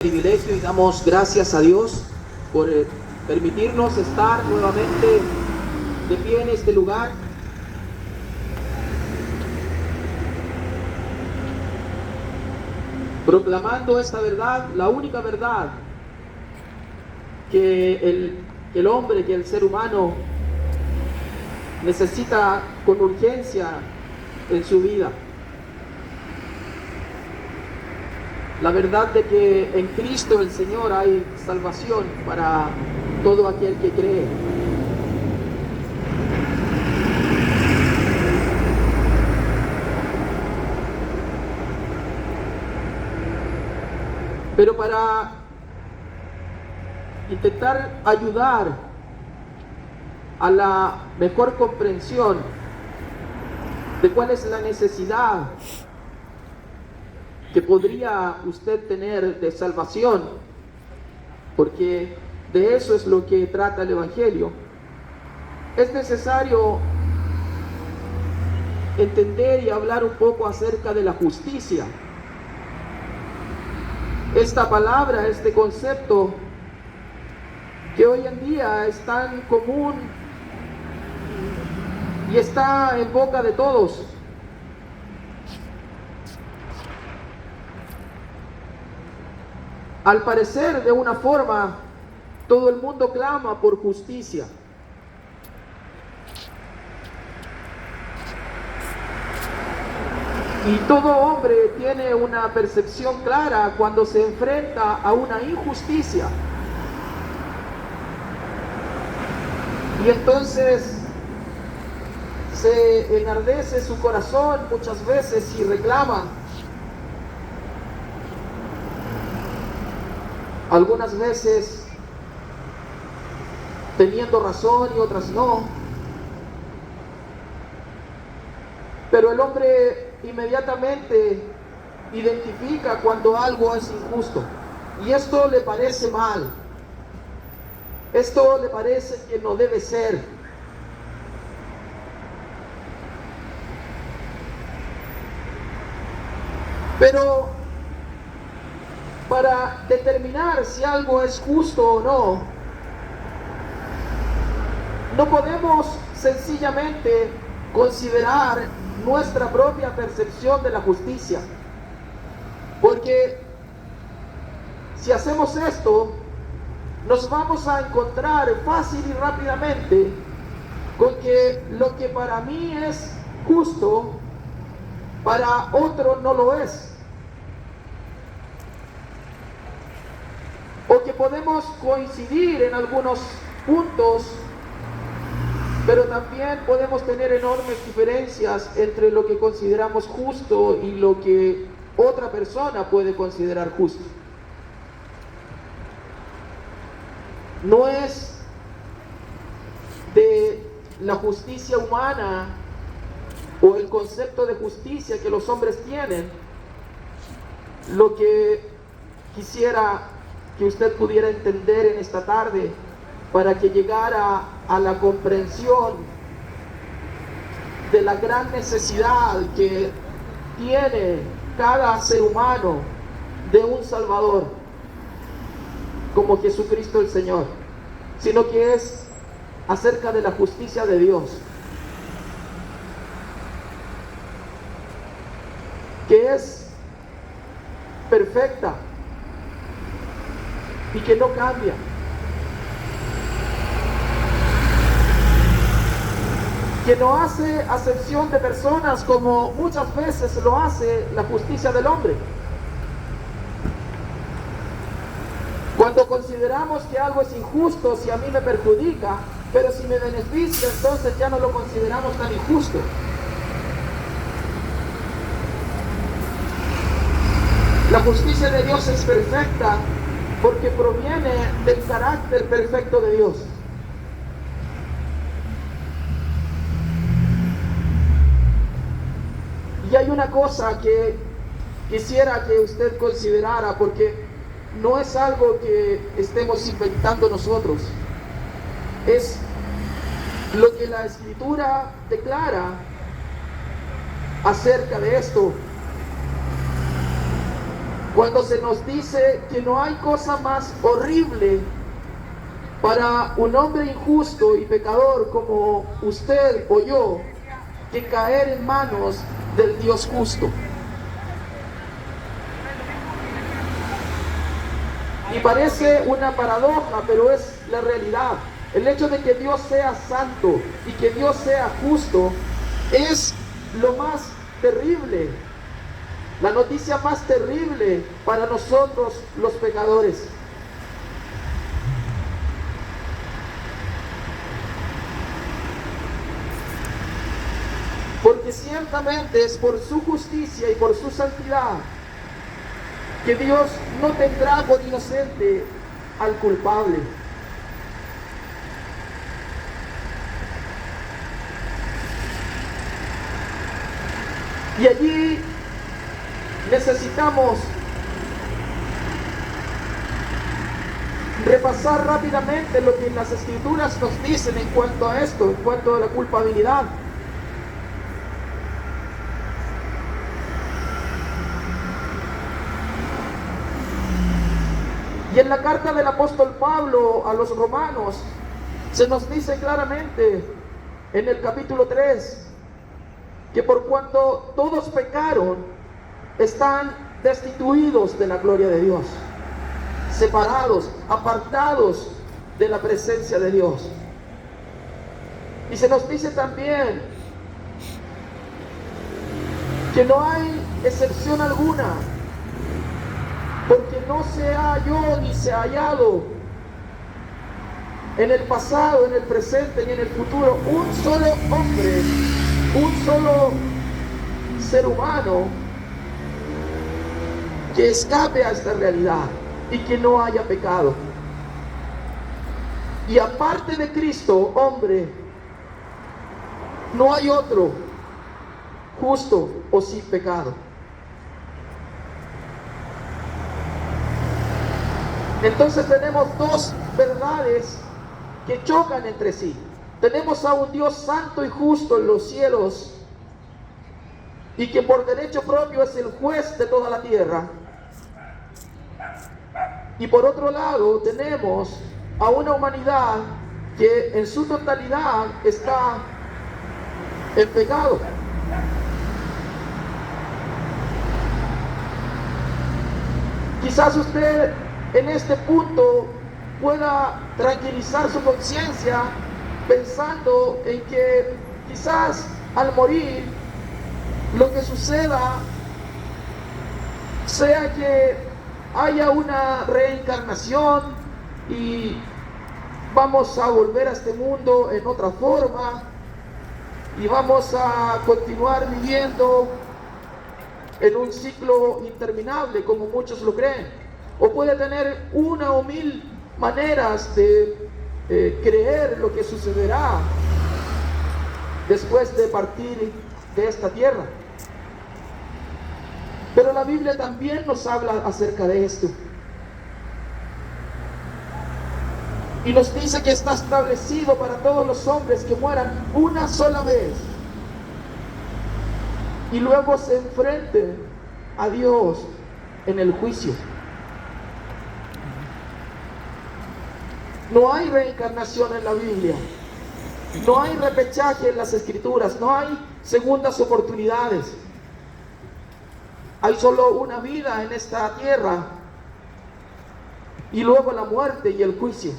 Privilegio y damos gracias a Dios por permitirnos estar nuevamente de pie en este lugar. Proclamando esta verdad, la única verdad que el hombre, que el ser humano necesita con urgencia en su vida. La verdad de que en Cristo el Señor hay salvación para todo aquel que cree. Pero para intentar ayudar a la mejor comprensión de cuál es la necesidad que podría usted tener de salvación, porque de eso es lo que trata el Evangelio, es necesario entender y hablar un poco acerca de la justicia. Esta palabra, este concepto que hoy en día es tan común y está en boca de todos. Al parecer, de una forma, todo el mundo clama por justicia. Y todo hombre tiene una percepción clara cuando se enfrenta a una injusticia. Y entonces se enardece su corazón muchas veces y reclama. Algunas veces teniendo razón y otras no. Pero el hombre inmediatamente identifica cuando algo es injusto. Y esto le parece mal. Esto le parece que no debe ser. Pero para determinar si algo es justo o no, no podemos sencillamente considerar nuestra propia percepción de la justicia. Porque si hacemos esto, nos vamos a encontrar fácil y rápidamente con que lo que para mí es justo, para otro no lo es. O que podemos coincidir en algunos puntos, pero también podemos tener enormes diferencias entre lo que consideramos justo y lo que otra persona puede considerar justo. No es de la justicia humana o el concepto de justicia que los hombres tienen lo que quisiera que usted pudiera entender en esta tarde para que llegara a la comprensión de la gran necesidad que tiene cada ser humano de un Salvador como Jesucristo el Señor, sino que es acerca de la justicia de Dios, que es perfecta y que no cambia. Que no hace acepción de personas como muchas veces lo hace la justicia del hombre. Cuando consideramos que algo es injusto, si a mí me perjudica, pero si me beneficia, entonces ya no lo consideramos tan injusto. La justicia de Dios es perfecta porque proviene del carácter perfecto de Dios. Y hay una cosa que quisiera que usted considerara, porque no es algo que estemos inventando nosotros, es lo que la Escritura declara acerca de esto. Cuando se nos dice que no hay cosa más horrible para un hombre injusto y pecador como usted o yo, que caer en manos del Dios justo. Y parece una paradoja, pero es la realidad. El hecho de que Dios sea santo y que Dios sea justo es lo más terrible, la noticia más terrible para nosotros los pecadores. Porque ciertamente es por su justicia y por su santidad que Dios no tendrá por inocente al culpable. Y allí necesitamos repasar rápidamente lo que las Escrituras nos dicen en cuanto a esto, en cuanto a la culpabilidad. Y en la carta del apóstol Pablo a los romanos se nos dice claramente en el capítulo 3 que por cuanto todos pecaron, están destituidos de la gloria de Dios, separados, apartados de la presencia de Dios. Y se nos dice también que no hay excepción alguna, porque no se halló ni se ha hallado en el pasado, en el presente ni en el futuro un solo hombre, un solo ser humano que escape a esta realidad y que no haya pecado. Y aparte de Cristo, hombre, no hay otro justo o sin pecado. Entonces tenemos dos verdades que chocan entre sí. Tenemos a un Dios santo y justo en los cielos y que por derecho propio es el juez de toda la tierra. Y por otro lado tenemos a una humanidad que en su totalidad está en pecado. Quizás usted en este punto pueda tranquilizar su conciencia pensando en que quizás al morir lo que suceda sea que haya una reencarnación y vamos a volver a este mundo en otra forma y vamos a continuar viviendo en un ciclo interminable como muchos lo creen. O puede tener una o mil maneras de creer lo que sucederá después de partir de esta tierra. Pero la Biblia también nos habla acerca de esto. Y nos dice que está establecido para todos los hombres que mueran una sola vez y luego se enfrenten a Dios en el juicio. No hay reencarnación en la Biblia, no hay repechaje en las Escrituras, no hay segundas oportunidades. Hay solo una vida en esta tierra y luego la muerte y el juicio.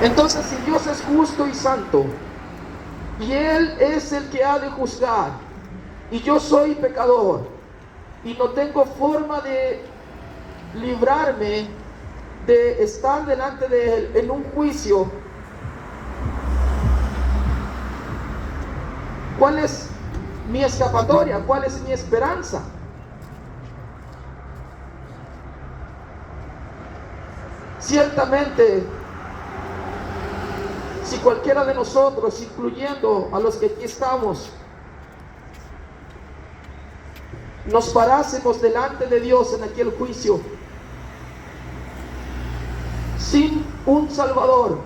Entonces, si Dios es justo y santo y Él es el que ha de juzgar y yo soy pecador y no tengo forma de librarme de estar delante de Él en un juicio, ¿cuál es mi escapatoria? ¿Cuál es mi esperanza? Ciertamente, si cualquiera de nosotros, incluyendo a los que aquí estamos, nos parásemos delante de Dios en aquel juicio sin un Salvador,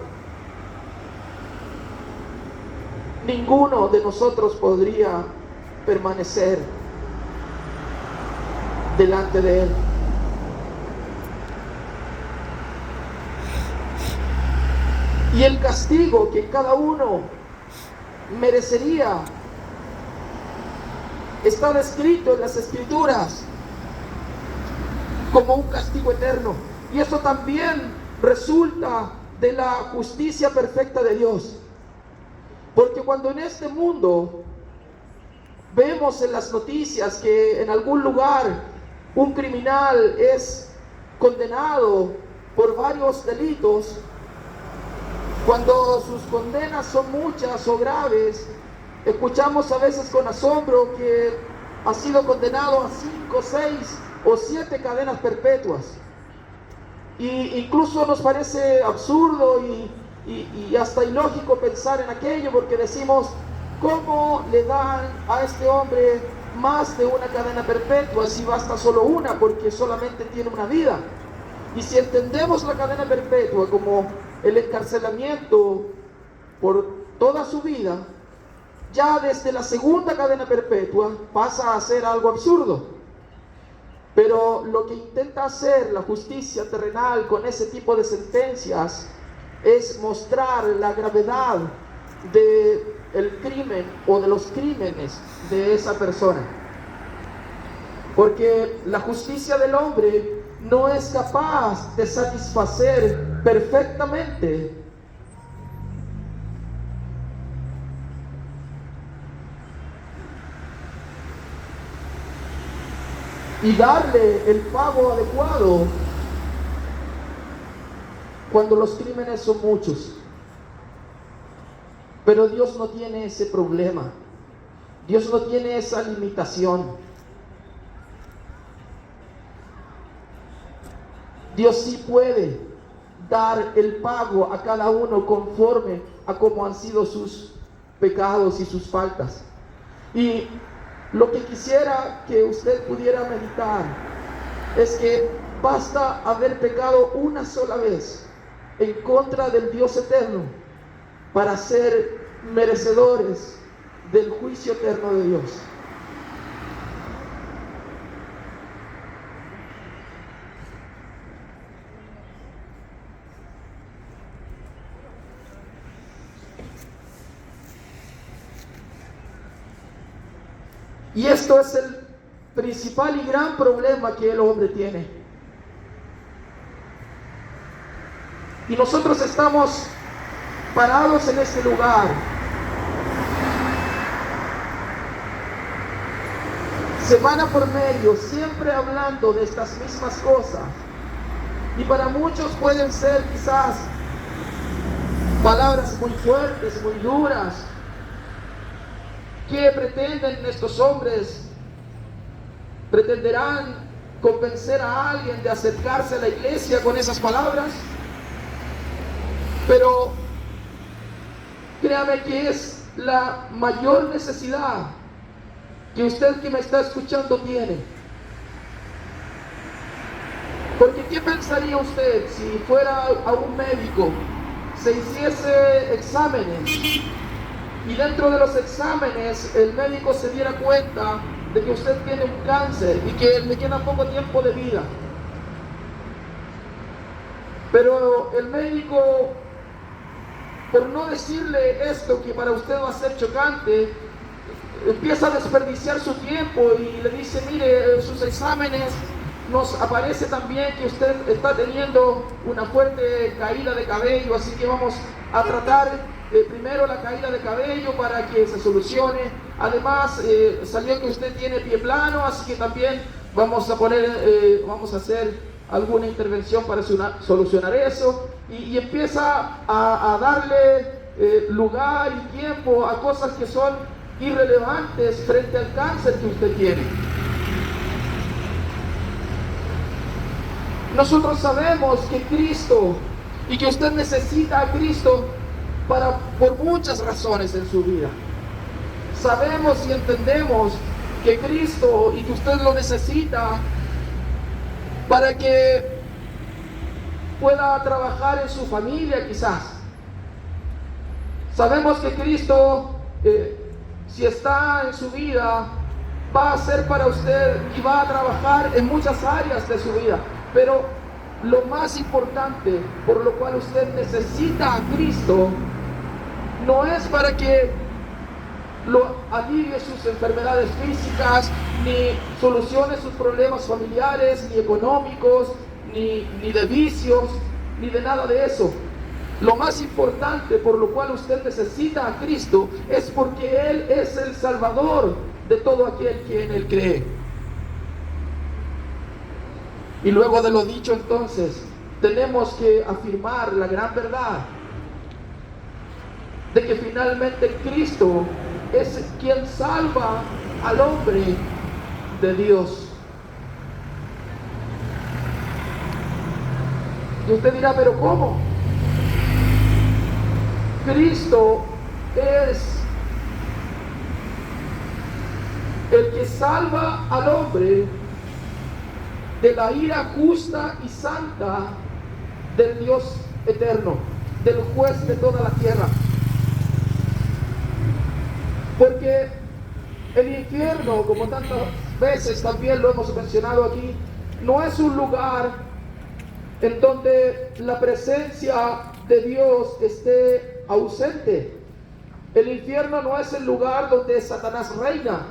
ninguno de nosotros podría permanecer delante de Él. Y el castigo que cada uno merecería está descrito en las Escrituras como un castigo eterno. Y esto también resulta de la justicia perfecta de Dios. Porque cuando en este mundo vemos en las noticias que en algún lugar un criminal es condenado por varios delitos, cuando sus condenas son muchas o graves, escuchamos a veces con asombro que ha sido condenado a 5, 6 o 7 cadenas perpetuas. Y incluso nos parece absurdo y hasta ilógico pensar en aquello, porque decimos, ¿cómo le dan a este hombre más de una cadena perpetua si basta solo una, porque solamente tiene una vida? Y si entendemos la cadena perpetua como el encarcelamiento por toda su vida, ya desde la segunda cadena perpetua pasa a ser algo absurdo. Pero lo que intenta hacer la justicia terrenal con ese tipo de sentencias es mostrar la gravedad del crimen o de los crímenes de esa persona. Porque la justicia del hombre no es capaz de satisfacer perfectamente y darle el pago adecuado cuando los crímenes son muchos. Pero Dios no tiene ese problema. Dios no tiene esa limitación. Dios sí puede dar el pago a cada uno conforme a cómo han sido sus pecados y sus faltas. Y lo que quisiera que usted pudiera meditar es que basta haber pecado una sola vez en contra del Dios eterno para ser merecedores del juicio eterno de Dios. Y esto es el principal y gran problema que el hombre tiene. Y nosotros estamos parados en este lugar, semana por medio, siempre hablando de estas mismas cosas. Y para muchos pueden ser quizás palabras muy fuertes, muy duras. ¿Qué pretenden estos hombres? ¿Pretenderán convencer a alguien de acercarse a la iglesia con esas palabras? Pero créame que es la mayor necesidad que usted que me está escuchando tiene. Porque ¿qué pensaría usted si fuera a un médico, se hiciese exámenes y dentro de los exámenes el médico se diera cuenta de que usted tiene un cáncer y que le queda poco tiempo de vida? Pero el médico, por no decirle esto que para usted va a ser chocante, empieza a desperdiciar su tiempo y le dice, mire, sus exámenes nos aparece también que usted está teniendo una fuerte caída de cabello, así que vamos a tratar primero la caída de cabello para que se solucione. Además, salió que usted tiene pie plano, así que también vamos a hacer alguna intervención para solucionar eso. Y empieza a darle lugar y tiempo a cosas que son irrelevantes frente al cáncer que usted tiene. Nosotros sabemos que Cristo y que usted necesita a Cristo por muchas razones en su vida. Sabemos y entendemos que Cristo y que usted lo necesita para que pueda trabajar en su familia quizás. Sabemos que Cristo, si está en su vida, va a hacer para usted y va a trabajar en muchas áreas de su vida. Pero lo más importante por lo cual usted necesita a Cristo no es para que lo alivie sus enfermedades físicas, ni solucione sus problemas familiares, ni económicos, ni de vicios, ni de nada de eso. Lo más importante por lo cual usted necesita a Cristo es porque Él es el Salvador de todo aquel que en Él cree. Y luego de lo dicho, entonces, tenemos que afirmar la gran verdad de que finalmente Cristo es quien salva al hombre de Dios. Y usted dirá, ¿pero cómo? Cristo es el que salva al hombre de la ira justa y santa del Dios eterno, del juez de toda la tierra. Porque el infierno, como tantas veces también lo hemos mencionado aquí, no es un lugar en donde la presencia de Dios esté ausente. El infierno no es el lugar donde Satanás reina.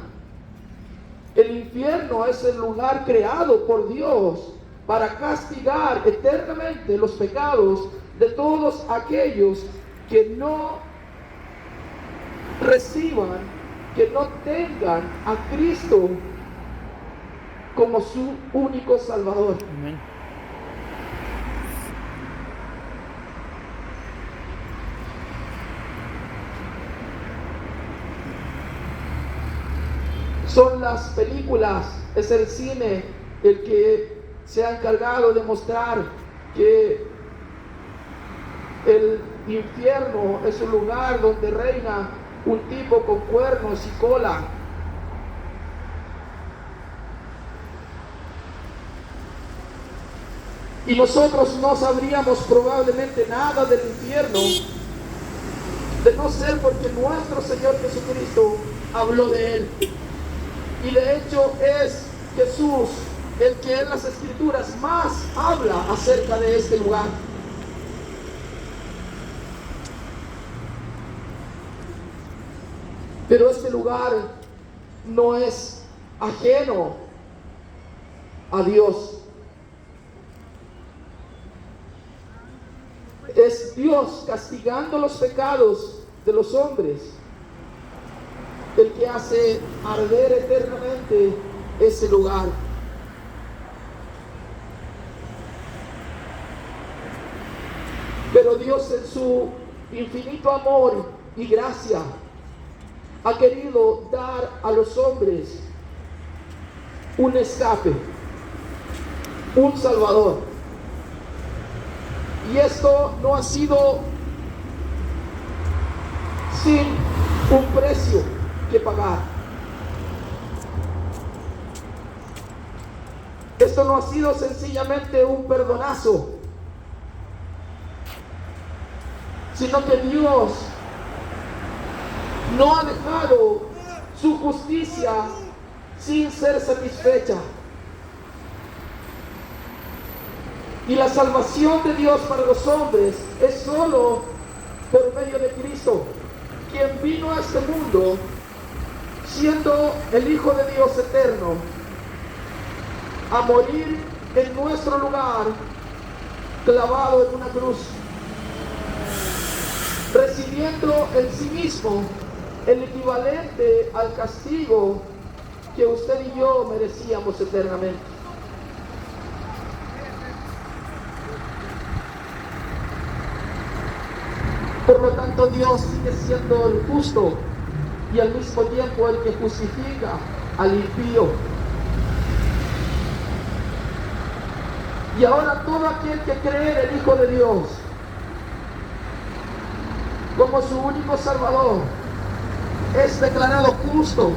El infierno es el lugar creado por Dios para castigar eternamente los pecados de todos aquellos que no reciban, que no tengan a Cristo como su único Salvador. Amén. Son las películas, es el cine el que se ha encargado de mostrar que el infierno es un lugar donde reina un tipo con cuernos y cola. Y nosotros no sabríamos probablemente nada del infierno, de no ser porque nuestro Señor Jesucristo habló de él. Y de hecho es Jesús el que en las Escrituras más habla acerca de este lugar. Pero este lugar no es ajeno a Dios. Es Dios castigando los pecados de los hombres el que hace arder eternamente ese lugar. Pero Dios en su infinito amor y gracia ha querido dar a los hombres un escape, un Salvador. Y esto no ha sido sin un precio que pagar. Esto no ha sido sencillamente un perdonazo, sino que Dios no ha dejado su justicia sin ser satisfecha. Y la salvación de Dios para los hombres es solo por medio de Cristo, quien vino a este mundo siendo el Hijo de Dios eterno, a morir en nuestro lugar, clavado en una cruz, recibiendo en sí mismo el equivalente al castigo que usted y yo merecíamos eternamente. Por lo tanto, Dios sigue siendo el justo y al mismo tiempo el que justifica al impío. Y ahora todo aquel que cree en el Hijo de Dios como su único Salvador es declarado justo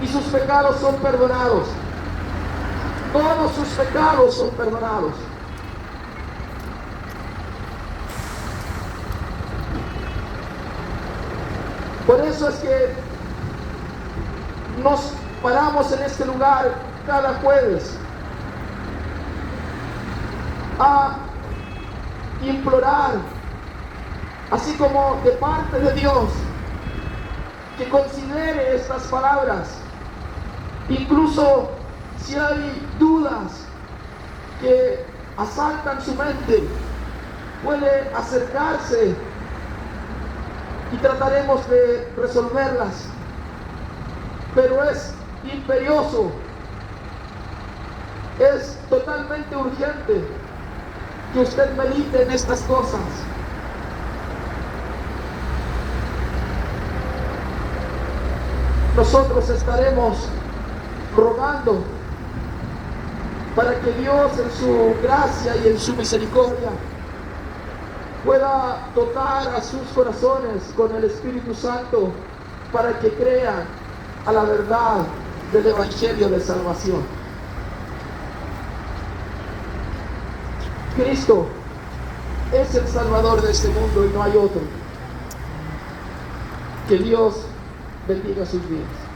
y sus pecados son perdonados. Todos sus pecados son perdonados. Por eso es que nos paramos en este lugar cada jueves a implorar, así como de parte de Dios, que considere estas palabras, incluso si hay dudas que asaltan su mente, puede acercarse y trataremos de resolverlas. Pero es imperioso, es totalmente urgente que usted medite en estas cosas. Nosotros estaremos rogando para que Dios en su gracia y en su misericordia pueda dotar a sus corazones con el Espíritu Santo para que crean a la verdad del Evangelio de salvación. Cristo es el Salvador de este mundo y no hay otro. Que Dios bendiga sus vidas.